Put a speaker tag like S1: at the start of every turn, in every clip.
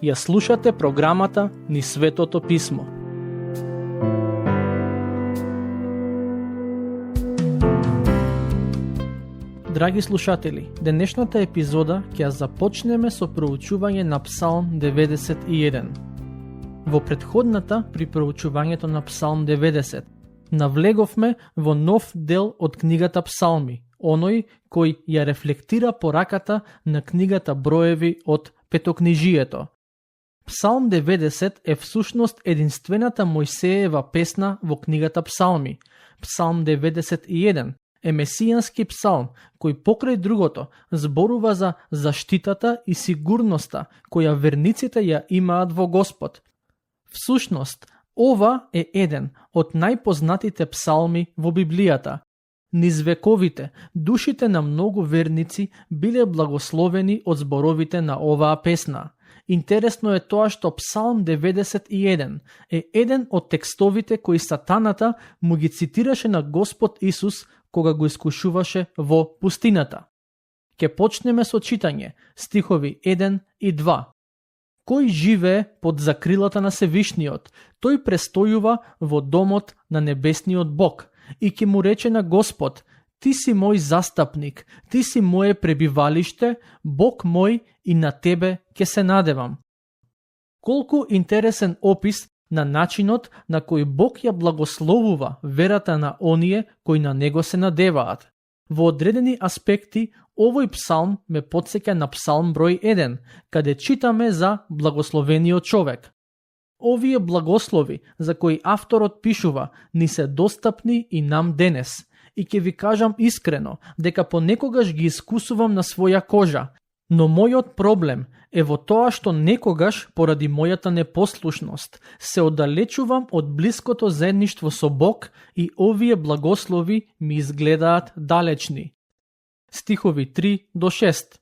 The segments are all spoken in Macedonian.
S1: Ја слушате програмата Низ Светото Писмо. Драги слушатели, денешната епизода ќе ја започнеме со проучување на Псалм 91. Во претходната, при проучувањето на Псалм 90, навлеговме во нов дел од книгата Псалми, оној кој ја рефлектира пораката на книгата Броеви од Петокнижието. Псалм 90 е всушност единствената Мојсеева песна во книгата Псалми. Псалм 91 е месијански псалм кој покрај другото зборува за заштитата и сигурноста која верниците ја имаат во Господ. Всушност, ова е еден од најпознатите псалми во Библијата. Низ вековите, душите на многу верници биле благословени од зборовите на оваа песна. Интересно е тоа што Псалм 91 е еден од текстовите кои сатаната му ги цитираше на Господ Исус кога го искушуваше во пустината. Ке почнеме со читање, стихови 1 и 2. Кој живее под закрилата на Севишниот, тој престојува во домот на небесниот Бог и ќе му рече на Господ: Ти си мој застапник, ти си моје пребивалиште, Бог мој, и на тебе ќе се надевам. Колку интересен опис на начинот на кој Бог ја благословува верата на оние кои на него се надеваат. Во одредени аспекти, овој псалм ме потсеќа на Псалм број 1, каде читаме за благословениот човек. Овие благослови за кои авторот пишува ни се достапни и нам денес. И ќе ви кажам искрено дека понекогаш ги искусувам на своја кожа, но мојот проблем е во тоа што некогаш, поради мојата непослушност, се оддалечувам од блиското заедништво со Бог и овие благослови ми изгледаат далечни. Стихови 3 до 6.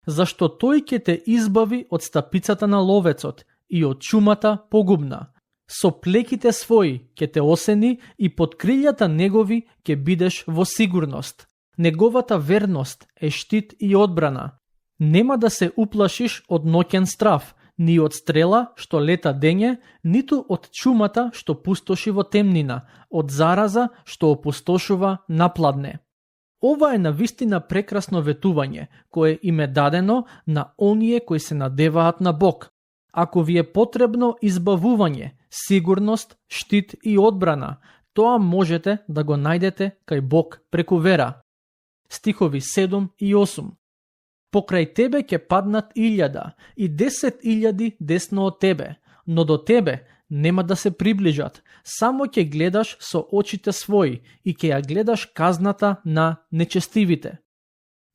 S1: Зашто тој ќе те избави од стапицата на ловецот и од чумата погубна. Со плеките своји ќе те осени и под крилјата негови ќе бидеш во сигурност. Неговата верност е штит и одбрана. Нема да се уплашиш од ноќен страв, ни од стрела што лета дење, ниту од чумата што пустоши во темнина, од зараза што опустошува напладне. Ова е навистина прекрасно ветување, кое им е дадено на оние кои се надеваат на Бог. Ако ви е потребно избавување, сигурност, штит и одбрана, тоа можете да го најдете кај Бог преку вера. Стихови 7 и 8. Покрај тебе ќе паднат 1000 и 10.000 десно од тебе, но до тебе нема да се приближат, само ќе гледаш со очите своји и ќе ја гледаш казната на нечестивите.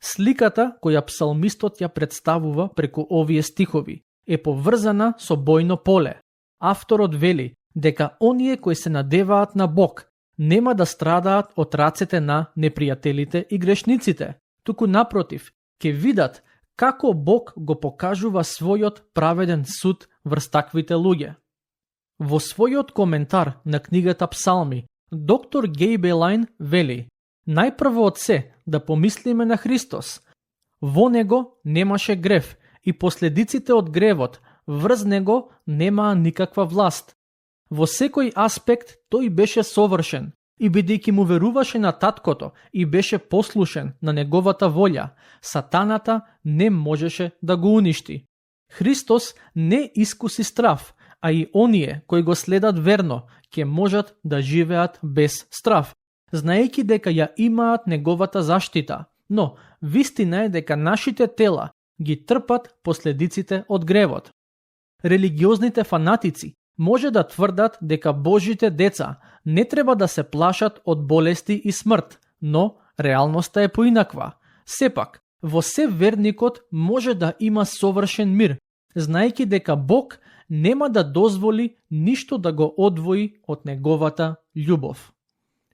S1: Сликата која псалмистот ја представува преку овие стихови е поврзана со бојно поле. Авторот вели дека оние кои се надеваат на Бог нема да страдаат од рацете на непријателите и грешниците, туку напротив, ќе видат како Бог го покажува својот праведен суд врз таквите луѓе. Во својот коментар на книгата Псалми, доктор Гейбелайн вели: најпрво од се да помислиме на Христос. Во него немаше грев и последиците од гревот врз него немаа никаква власт. Во секој аспект тој беше совршен и бидејќи му веруваше на таткото и беше послушен на неговата волја, сатаната не можеше да го уништи. Христос не искуси страв, а и оние кои го следат верно ќе можат да живеат без страв, знаејќи дека ја имаат неговата заштита. Но вистина е дека нашите тела ги трпат последиците од гревот. Религиозните фанатици може да тврдат дека Божите деца не треба да се плашат од болести и смрт, но реалноста е поинаква. Сепак, во се верникот може да има совршен мир, знаејќи дека Бог нема да дозволи ништо да го одвои од неговата љубов.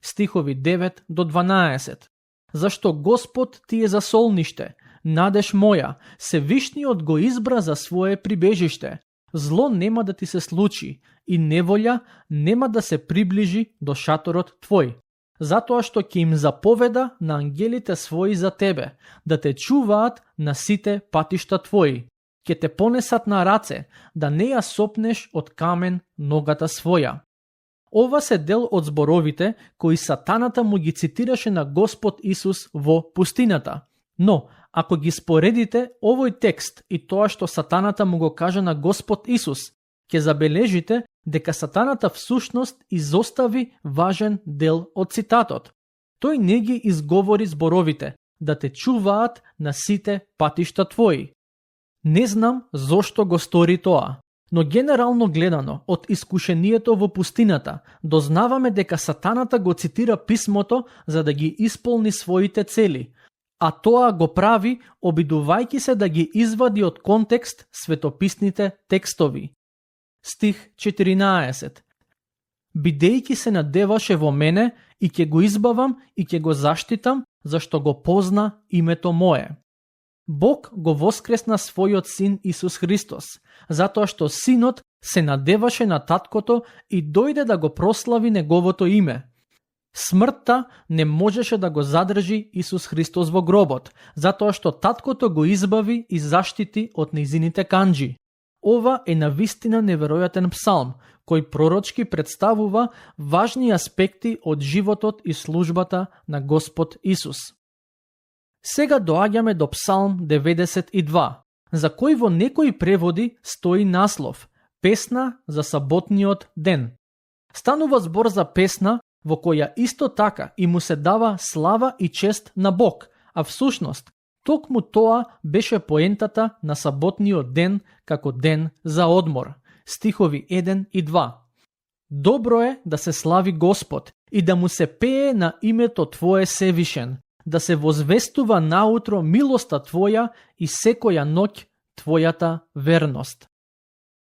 S1: Стихови 9 до 12. Зашто Господ ти е за солниште, надеж моја, Севишниот го избра за свое прибежиште. Зло нема да ти се случи и неволја нема да се приближи до шаторот твој. затоа што ќе им заповеда на ангелите своји за тебе, да те чуваат на сите патишта твои. Ќе те понесат на раце, да не ја сопнеш од камен ногата своја. Ова се дел од зборовите кои сатаната му ги цитираше на Господ Исус во пустината. Но, ако ги споредите овој текст и тоа што сатаната му го кажа на Господ Исус, ќе забележите дека сатаната всушност изостави важен дел од цитатот. Тој не ги изговори зборовите, да те чуваат на сите патишта твои. Не знам зошто го стори тоа, но генерално гледано од искушението во пустината, дознаваме дека сатаната го цитира писмото за да ги исполни своите цели, а тоа го прави обидувајќи се да ги извади од контекст светописните текстови. Стих 14. Бидејќи се надеваше во мене и ќе го избавам и ќе го заштитам, зашто го позна името мое. Бог го воскресна својот син Исус Христос, затоа што синот се надеваше на таткото и дојде да го прослави неговото име. Смртта не можеше да го задржи Исус Христос во гробот, затоа што таткото го избави и заштити од нејзините канџи. Ова е навистина неверојатен псалм, кој пророчки представува важни аспекти од животот и службата на Господ Исус. Сега доаѓаме до Псалм 92, за кој во некои преводи стои наслов «Песна за саботниот ден». Станува збор за песна во која исто така и му се дава слава и чест на Бог, а всушност токму тоа беше поентата на саботниот ден како ден за одмор. Стихови 1 и 2. Добро е да се слави Господ и да му се пее на името Твое Севишен, да се возвестува наутро милоста Твоја и секоја ноќ Твојата верност.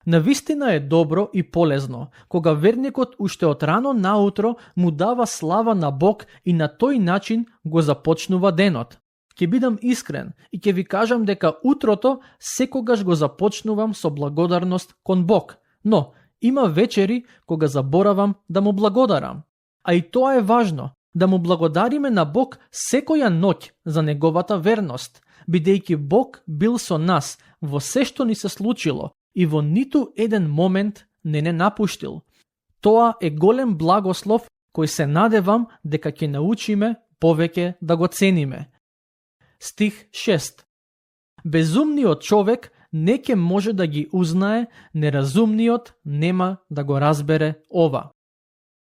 S1: Навистина е добро и полезно, кога верникот уште од рано наутро му дава слава на Бог и на тој начин го започнува денот. Ќе бидам искрен и ќе ви кажам дека утрото секогаш го започнувам со благодарност кон Бог, но има вечери кога заборавам да му благодарам. А и тоа е важно, да му благодариме на Бог секоја ноќ за неговата верност, бидејќи Бог бил со нас во се што ни се случило и во ниту еден момент не напуштил. Тоа е голем благослов кој се надевам дека ќе научиме повеќе да го цениме. Стих 6. Безумниот човек не ќе може да ги узнае, неразумниот нема да го разбере ова.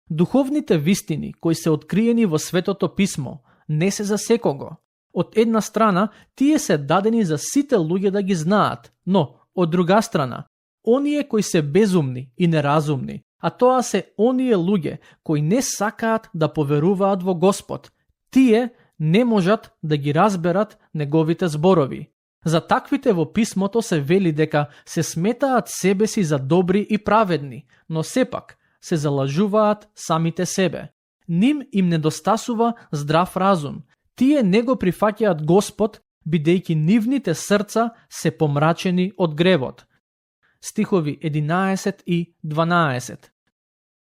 S1: Духовните вистини кои се откриени во Светото писмо не се за секого. Од една страна, тие се дадени за сите луѓе да ги знаат, но од друга страна, оние кои се безумни и неразумни, а тоа се оние луѓе кои не сакаат да поверуваат во Господ, тие не можат да ги разберат неговите зборови. За таквите во писмото се вели дека се сметаат себе си за добри и праведни, но сепак се залажуваат самите себе. Ним им недостасува здрав разум. Тие не го прифаќаат Господ, бидејќи нивните срца се помрачени од гревот. Стихови 11 и 12.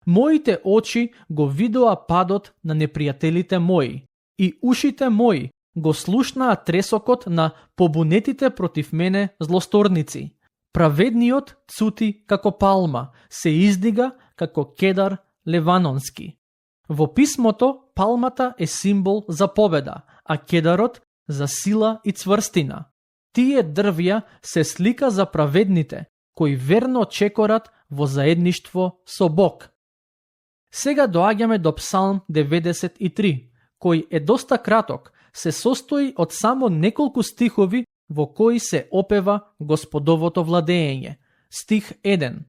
S1: Моите очи го видоа падот на непријателите мои, и ушите мои го слушнаа тресокот на побунетите против мене злосторници. Праведниот цути како палма, се издига како кедар леванонски. Во писмото палмата е символ за победа, а кедарот за сила и цврстина. Тие дрвја се слика за праведните, кои верно чекорат во заедништво со Бог. Сега доаѓаме до Псалм 93, кој е доста краток, се состои од само неколку стихови во кои се опева Господовото владење. Стих 1.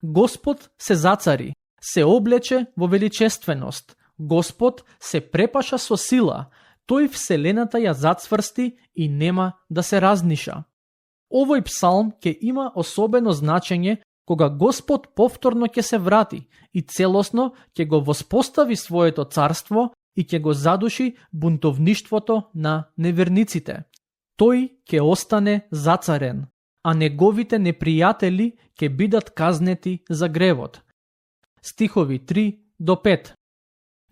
S1: Господ се зацари, се облече во величественост. Господ се препаша со сила, тој вселената ја зацврсти и нема да се разниша. Овој псалм ќе има особено значење кога Господ повторно ќе се врати и целосно ќе го воспостави своето царство и ќе го задуши бунтовништвото на неверниците. Тој ќе остане зацарен, а неговите непријатели ќе бидат казнети за гревот. Стихови 3 до 5.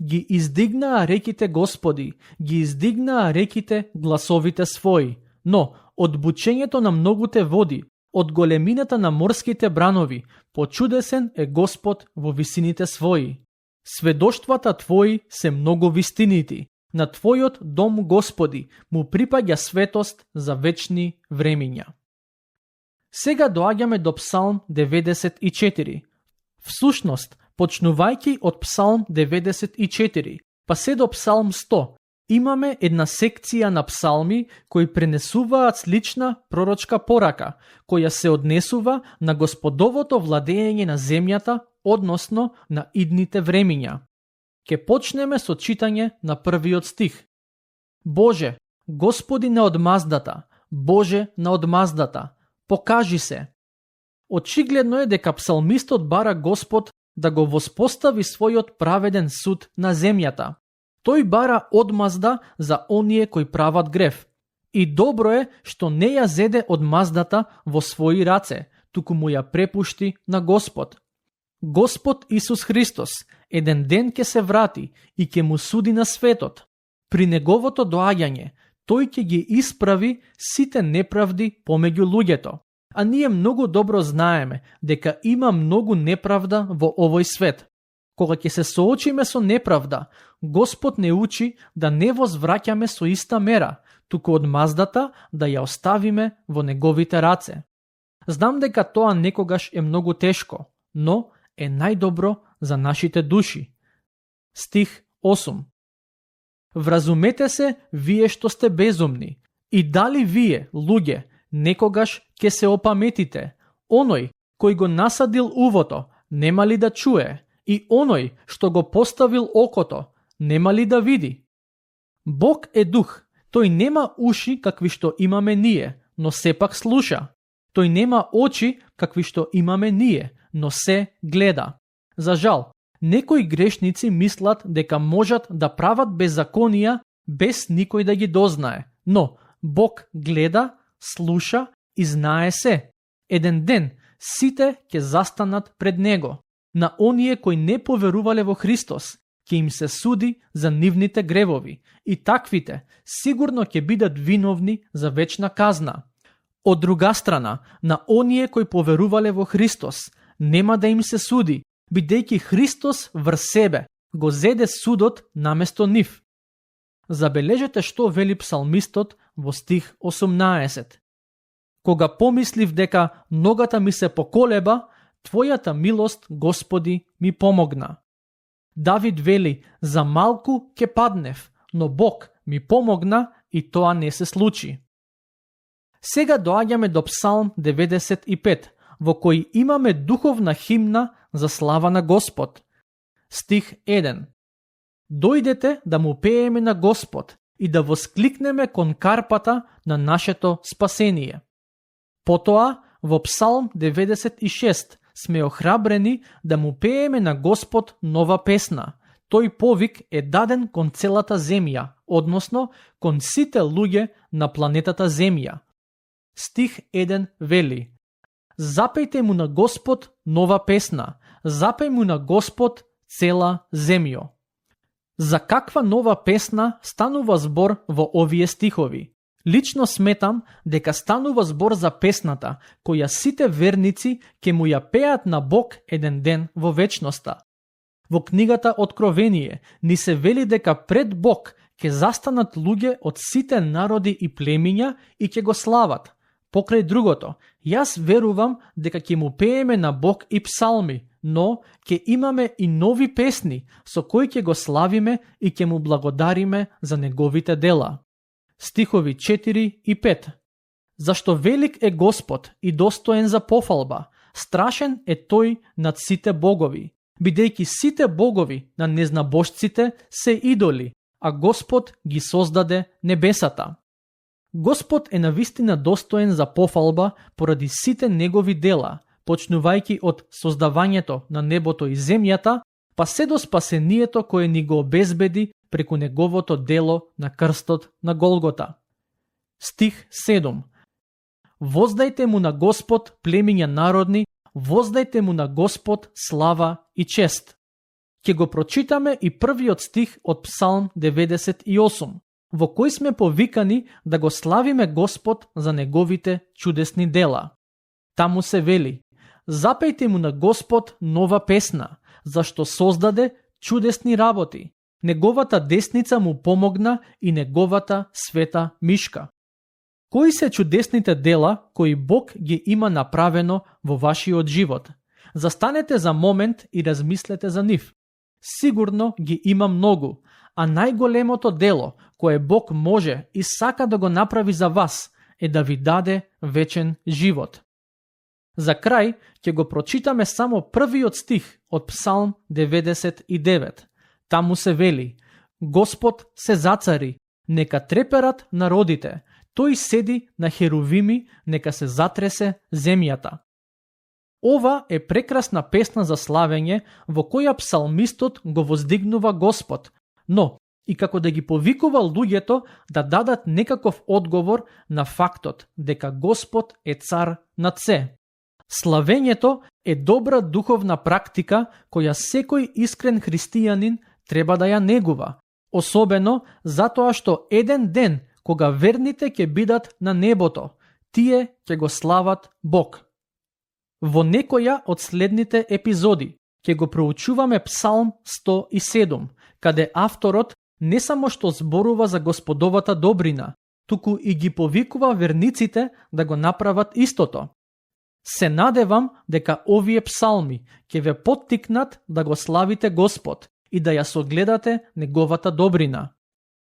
S1: Ги издигнаа реките Господи, ги издигнаа реките гласовите своји, но од бучењето на многуте води, од големината на морските бранови, почудесен е Господ во висините своји. Сведоштвата Твои се многу вистинити, на Твојот дом Господи му припаѓа светост за вечни времиња. Сега доаѓаме до Псалм 94. Всушност, почнувајќи од Псалм 94, па се до Псалм 100, имаме една секција на псалми кои пренесуваат слична пророчка порака, која се однесува на Господовото владење на земјата, односно на идните времиња. Ке почнеме со читање на првиот стих. Боже, Господи на одмаздата, Боже на одмаздата, покажи се. Очигледно е дека псалмистот бара Господ да го воспостави својот праведен суд на земјата. Тој бара одмазда за оние кои прават грев. И добро е што не ја зеде одмаздата во своји раце, туку му ја препушти на Господ. Господ Исус Христос еден ден ќе се врати и ќе му суди на светот. При неговото доаѓање, тој ќе ги исправи сите неправди помеѓу луѓето. А ние многу добро знаеме дека има многу неправда во овој свет. Кога ќе се соочиме со неправда, Господ не учи да не возвраќаме со иста мера, туку одмаздата да ја оставиме во неговите раце. Знам дека тоа некогаш е многу тешко, но е најдобро за нашите души. Стих 8. Вразумете се, вие што сте безумни, и дали вие, луѓе, некогаш ќе се опаметите? Оној кој го насадил увото, нема ли да чуе? И оној што го поставил окото, нема ли да види? Бог е дух, тој нема уши какви што имаме ние, но сепак слуша. Тој нема очи какви што имаме ние, но се гледа. За жал, некои грешници мислат дека можат да прават беззаконија без никој да ги дознае, но Бог гледа, слуша и знае се. Еден ден сите ќе застанат пред Него. На оние кои не поверувале во Христос, ќе им се суди за нивните гревови и таквите сигурно ќе бидат виновни за вечна казна. Од друга страна, на оние кои поверувале во Христос, нема да им се суди, бидејќи Христос врз себе го зеде судот наместо нив. Забележете што вели псалмистот во стих 18. Кога помислив дека ногата ми се поколеба, Твојата милост, Господи, ми помогна. Давид вели, за малку ќе паднев, но Бог ми помогна и тоа не се случи. Сега доаѓаме до Псалм 95, во кој имаме духовна химна за слава на Господ. Стих 1. Дојдете да му пееме на Господ и да воскликнеме кон карпата на нашето спасение. Потоа, во Псалм 96 сме охрабрени да му пееме на Господ нова песна. Тој повик е даден кон целата земја, односно кон сите луѓе на планетата Земја. Стих 1 вели: Запејте му на Господ нова песна, запеј му на Господ цела земјо. За каква нова песна станува збор во овие стихови? Лично сметам дека станува збор за песната која сите верници ќе му ја пеат на Бог еден ден во вечноста. Во книгата Откровение ни се вели дека пред Бог ќе застанат луѓе од сите народи и племиња и ќе го слават. Покрај другото, јас верувам дека ќе му пееме на Бог и псалми, но ќе имаме и нови песни со кои ќе го славиме и ќе му благодариме за неговите дела. Стихови 4 и 5. Зашто велик е Господ и достоен за пофалба, страшен е тој над сите богови, бидејќи сите богови на незнабожците се идоли, а Господ ги создаде небесата. Господ е навистина достоен за пофалба поради сите негови дела, почнувајќи од создавањето на небото и земјата, па се до спасението кое ни го обезбеди преку неговото дело на крстот на Голгота. Стих 7. Воздајте му на Господ, племиња народни, воздајте му на Господ слава и чест. Ќе го прочитаме и првиот стих од Псалм 98, во кој сме повикани да го славиме Господ за неговите чудесни дела. Таму се вели: запејте му на Господ нова песна, зашто создаде чудесни работи. Неговата десница му помогна и неговата света мишка. Кои се чудесните дела кои Бог ги има направено во вашиот живот? Застанете за момент и размислете за нив. Сигурно ги има многу, а најголемото дело кое Бог може и сака да го направи за вас е да ви даде вечен живот. За крај ќе го прочитаме само првиот стих од Псалм 99. Таму се вели: Господ се зацари, нека треперат народите, тој седи на херувими, нека се затресе земјата. Ова е прекрасна песна за славење во која псалмистот го воздигнува Господ, но и како да ги повикува луѓето да дадат некаков одговор на фактот дека Господ е цар над се. Славењето е добра духовна практика која секој искрен христијанин треба да ја негува, особено затоа што еден ден кога верните ќе бидат на небото, тие ќе го слават Бог. Во некоја од следните епизоди ќе го проучуваме Псалм 107, каде авторот не само што зборува за Господовата добрина, туку и ги повикува верниците да го направат истото. Се надевам дека овие псалми ќе ве поттикнат да го славите Господ и да ја согледате неговата добрина.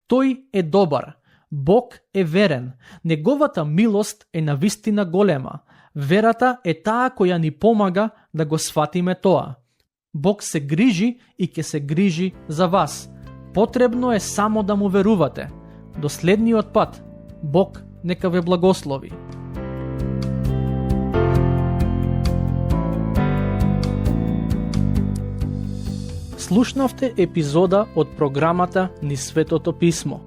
S1: Тој е добар, Бог е верен, неговата милост е навистина голема. Верата е таа која ни помага да го сватиме тоа. Бог се грижи и ќе се грижи за вас. Потребно е само да му верувате. До следниот пат, Бог нека ве благослови. Слушнавте епизода од програмата Низ Светото Писмо.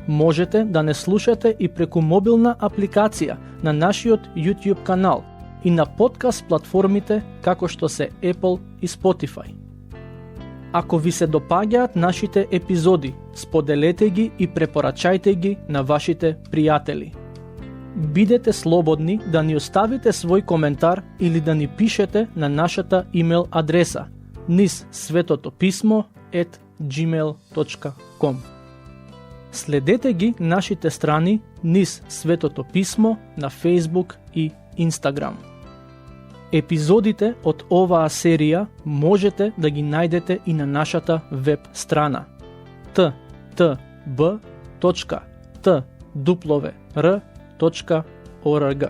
S1: Можете да не слушате и преку мобилна апликација на нашиот YouTube канал и на подкаст платформите како што се Apple и Spotify. Ако ви се допаѓаат нашите епизоди, споделете ги и препорачајте ги на вашите пријатели. Бидете слободни да ни оставите свој коментар или да ни пишете на нашата имейл адреса nizsvetopismo@gmail.com. Следете ги нашите страни Низ Светото Писмо на Facebook и Instagram. Епизодите од оваа серија можете да ги најдете и на нашата веб страна ttb.twr.org.